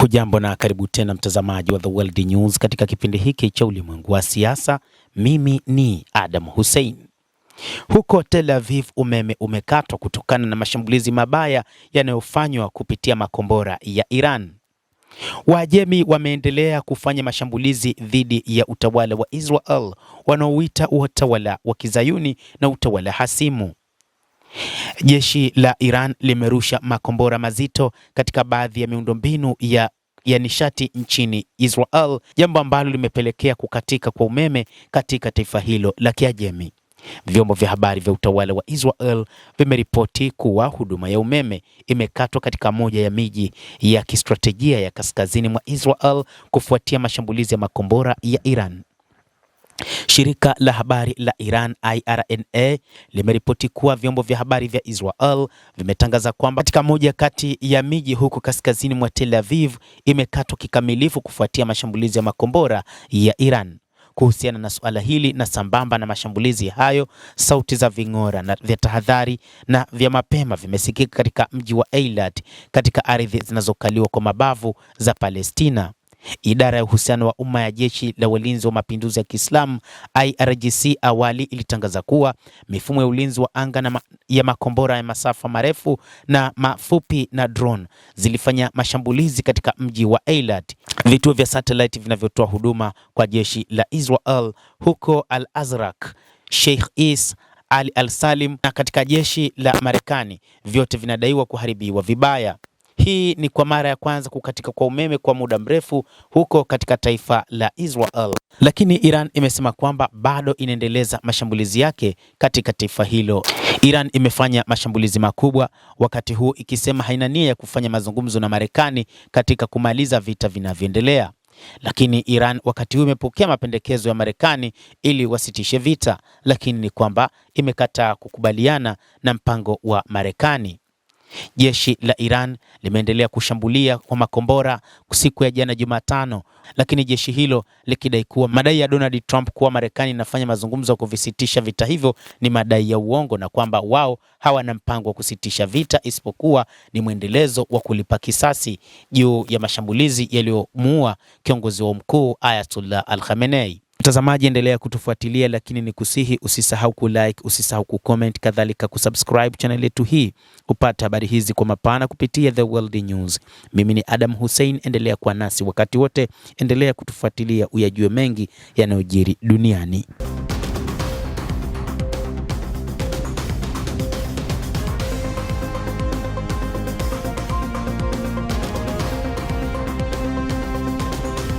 Hujambo na karibu tena mtazamaji wa The World News katika kipindi hiki cha ulimwengu wa siasa. Mimi ni Adam Hussein. Huko Tel Aviv umeme umekatwa kutokana na mashambulizi mabaya yanayofanywa kupitia makombora ya Iran. Waajemi wameendelea kufanya mashambulizi dhidi ya utawala wa Israel wanaoita utawala wa Kizayuni na utawala hasimu. Jeshi la Iran limerusha makombora mazito katika baadhi ya miundombinu ya nishati nchini Israel, jambo ambalo limepelekea kukatika kwa umeme katika taifa hilo la Kiajemi. Vyombo vya habari vya utawala wa Israel vimeripoti kuwa huduma ya umeme imekatwa katika moja ya miji ya kistratejia ya kaskazini mwa Israel kufuatia mashambulizi ya makombora ya Iran. Shirika la habari la Iran IRNA limeripoti kuwa vyombo vya habari vya Israel vimetangaza kwamba katika moja kati ya miji huko kaskazini mwa Tel Aviv imekatwa kikamilifu kufuatia mashambulizi ya makombora ya Iran. Kuhusiana na suala hili na sambamba na mashambulizi hayo, sauti za ving'ora na vya tahadhari na vya mapema vimesikika katika mji wa Eilat katika ardhi zinazokaliwa kwa mabavu za Palestina. Idara ya uhusiano wa umma ya jeshi la walinzi wa mapinduzi ya Kiislamu IRGC awali ilitangaza kuwa mifumo ya ulinzi wa anga ya makombora ya masafa marefu na mafupi na drone zilifanya mashambulizi katika mji wa Eilat. Vituo vya satellite vinavyotoa huduma kwa jeshi la Israel huko Al-Azraq, Sheikh Is, Al-Salim na katika jeshi la Marekani vyote vinadaiwa kuharibiwa vibaya. Hii ni kwa mara ya kwanza kukatika kwa umeme kwa muda mrefu huko katika taifa la Israel. Lakini Iran imesema kwamba bado inaendeleza mashambulizi yake katika taifa hilo. Iran imefanya mashambulizi makubwa wakati huu ikisema haina nia ya kufanya mazungumzo na Marekani katika kumaliza vita vinavyoendelea. Lakini Iran wakati huu imepokea mapendekezo ya Marekani ili wasitishe vita, lakini ni kwamba imekataa kukubaliana na mpango wa Marekani. Jeshi la Iran limeendelea kushambulia kwa makombora siku ya jana Jumatano, lakini jeshi hilo likidai kuwa madai ya Donald Trump kuwa Marekani inafanya mazungumzo ya kuvisitisha vita hivyo ni madai ya uongo na kwamba wao hawana mpango wa kusitisha vita isipokuwa ni mwendelezo wa kulipa kisasi juu ya mashambulizi yaliyomuua kiongozi wa mkuu Ayatollah Al-Khamenei. Mtazamaji, endelea kutufuatilia, lakini ni kusihi usisahau kulike, usisahau kucomment, kadhalika kusubscribe channel yetu hii kupata habari hizi kwa mapana kupitia The World News. Mimi ni Adam Hussein, endelea kuwa nasi wakati wote, endelea kutufuatilia uyajue mengi yanayojiri duniani.